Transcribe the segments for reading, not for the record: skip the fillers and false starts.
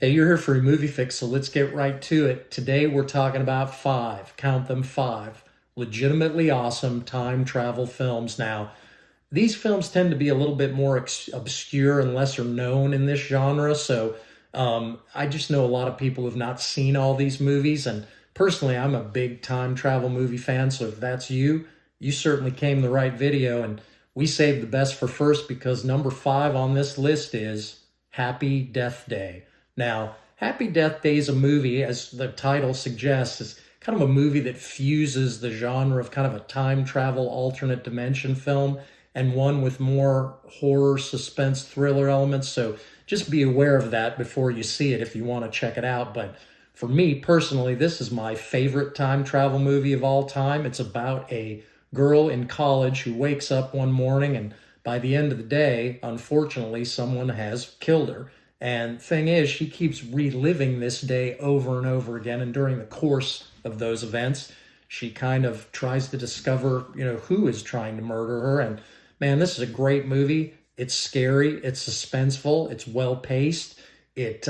Hey, you're here for a movie fix, so let's get right to it. Today we're talking about five, count them five, legitimately awesome time travel films. Now, these films tend to be a little bit more obscure and lesser known in this genre, so I just know a lot of people who've not seen all these movies, and personally, I'm a big time travel movie fan, so if that's you, you certainly came the right video, and we saved the best for first because number five on this list is Happy Death Day. Now, Happy Death Day is a movie, as the title suggests, is kind of a movie that fuses the genre of kind of a time travel alternate dimension film and one with more horror, suspense, thriller elements. So just be aware of that before you see it if you want to check it out. But for me personally, this is my favorite time travel movie of all time. It's about a girl in college who wakes up one morning and by the end of the day, unfortunately, someone has killed her. And thing is, she keeps reliving this day over and over again. And during the course of those events, she kind of tries to discover, who is trying to murder her. And man, this is a great movie. It's scary. It's suspenseful. It's well paced. It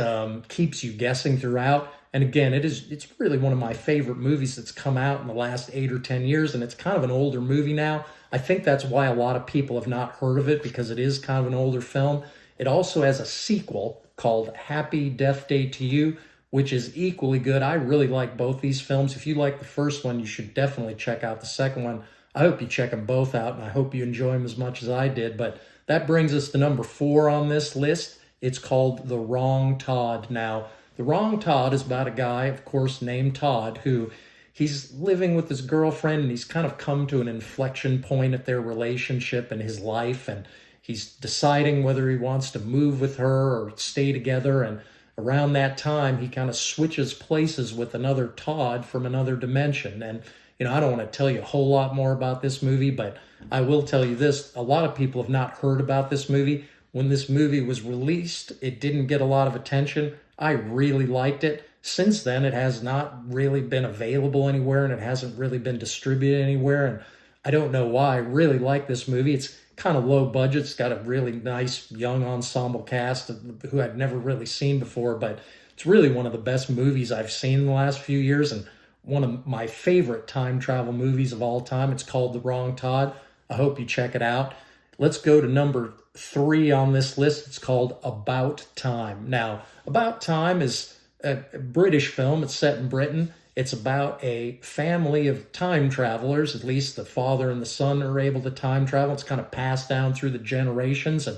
keeps you guessing throughout. And again, it's really one of my favorite movies that's come out in the last 8 or 10 years. And it's kind of an older movie now. I think that's why a lot of people have not heard of it because it is kind of an older film. It also has a sequel called Happy Death Day to You, which is equally good. I really like both these films. If you like the first one, you should definitely check out the second one. I hope you check them both out, and I hope you enjoy them as much as I did. But that brings us to number four on this list. It's called The Wrong Todd. Now, The Wrong Todd is about a guy, of course, named Todd, who he's living with his girlfriend, and he's kind of come to an inflection point at their relationship and his life, and he's deciding whether he wants to move with her or stay together. And around that time, he kind of switches places with another Todd from another dimension. And, I don't want to tell you a whole lot more about this movie, but I will tell you this. A lot of people have not heard about this movie. When this movie was released, it didn't get a lot of attention. I really liked it. Since then, it has not really been available anywhere, and it hasn't really been distributed anywhere. And I don't know why. I really like this movie. It's kind of low budget. It's got a really nice young ensemble cast who I'd never really seen before, but it's really one of the best movies I've seen in the last few years and one of my favorite time travel movies of all time. It's called The Wrong Todd. I hope you check it out. Let's go to number three on this list. It's called About Time. Now, About Time is a British film. It's set in Britain. It's about a family of time travelers. At least the father and the son are able to time travel. It's kind of passed down through the generations. And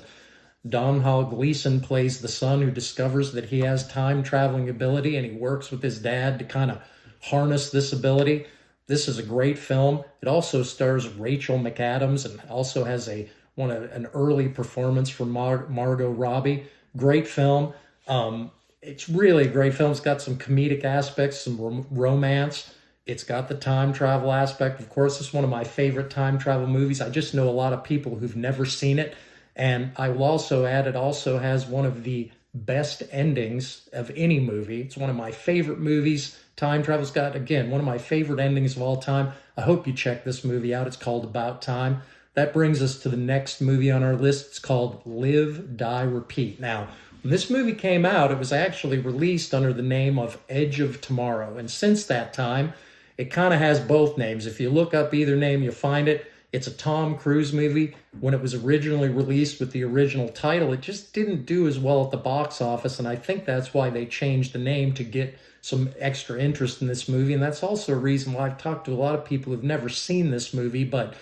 Domhnall Gleeson plays the son who discovers that he has time traveling ability, and he works with his dad to kind of harness this ability. This is a great film. It also stars Rachel McAdams and also has an early performance from Margot Robbie. Great film. It's really a great film. It's got some comedic aspects, some romance. It's got the time travel aspect. Of course, it's one of my favorite time travel movies. I just know a lot of people who've never seen it. And I will also add, it also has one of the best endings of any movie. It's one of my favorite movies. Time travel's got, again, one of my favorite endings of all time. I hope you check this movie out. It's called About Time. That brings us to the next movie on our list. It's called Live, Die, Repeat. Now, when this movie came out, it was actually released under the name of Edge of Tomorrow. And since that time, it kind of has both names. If you look up either name, you'll find it. It's a Tom Cruise movie. When it was originally released with the original title, it just didn't do as well at the box office. And I think that's why they changed the name to get some extra interest in this movie. And that's also a reason why I've talked to a lot of people who've never seen this movie. But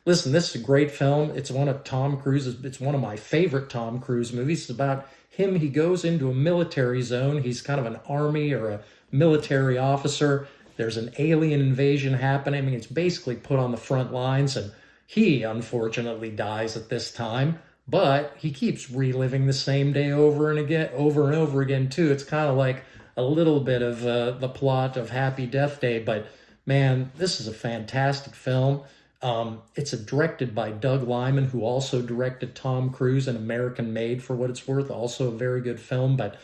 listen, this is a great film. It's one of my favorite Tom Cruise movies. It's about him. He goes into a military zone. He's kind of an army or a military officer. There's an alien invasion happening. I mean, it's basically put on the front lines, and he unfortunately dies at this time, but he keeps reliving the same day over and over again too. It's kind of like a little bit of the plot of Happy Death Day, but man, this is a fantastic film. It's directed by Doug Liman, who also directed Tom Cruise and American Made, for what it's worth. Also a very good film. But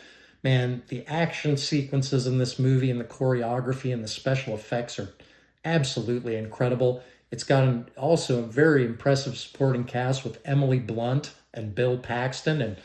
man, the action sequences in this movie and the choreography and the special effects are absolutely incredible. It's got also a very impressive supporting cast with Emily Blunt and Bill Paxton. And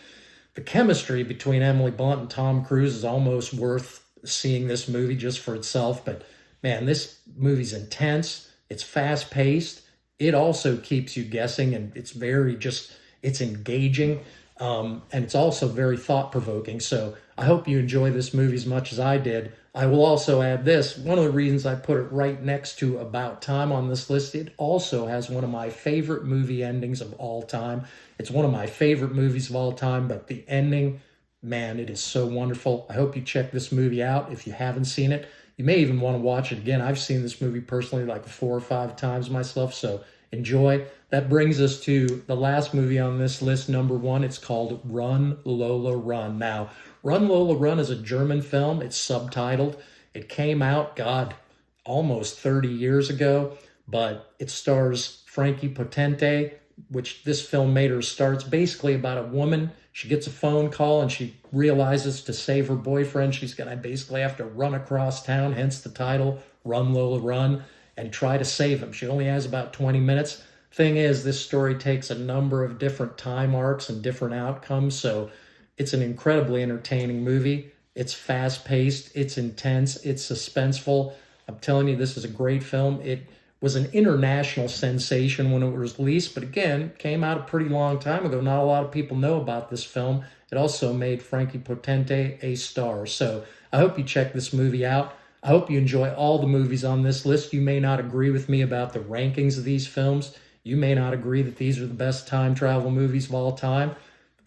The chemistry between Emily Blunt and Tom Cruise is almost worth seeing this movie just for itself. But man, this movie's intense. It's fast paced. It also keeps you guessing, and it's very just, it's engaging. And it's also very thought provoking. So I hope you enjoy this movie as much as I did. I will also add this. One of the reasons I put it right next to About Time on this list, it also has one of my favorite movie endings of all time. It's one of my favorite movies of all time, but the ending, man, it is so wonderful. I hope you check this movie out if you haven't seen it. You may even want to watch it again. I've seen this movie personally like 4 or 5 times myself, so enjoy. That brings us to the last movie on this list, number 1. It's called Run, Lola, Run. Now, Run, Lola, Run is a German film. It's subtitled. It came out, God, almost 30 years ago, but it stars Frankie Potente, which this film made her start. It's basically about a woman. She gets a phone call and she realizes to save her boyfriend, she's going to basically have to run across town, hence the title, Run, Lola, Run, and try to save him. She only has about 20 minutes. Thing is, this story takes a number of different time arcs and different outcomes, so it's an incredibly entertaining movie. It's fast-paced, it's intense, it's suspenseful. I'm telling you, this is a great film. It was an international sensation when it was released, but again, came out a pretty long time ago. Not a lot of people know about this film. It also made Frankie Potente a star. So I hope you check this movie out. I hope you enjoy all the movies on this list. You may not agree with me about the rankings of these films. You may not agree that these are the best time travel movies of all time.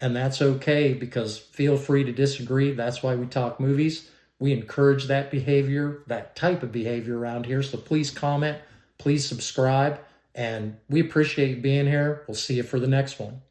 And that's okay, because feel free to disagree. That's why we talk movies. We encourage that behavior, that type of behavior around here. So please comment, please subscribe, and we appreciate you being here. We'll see you for the next one.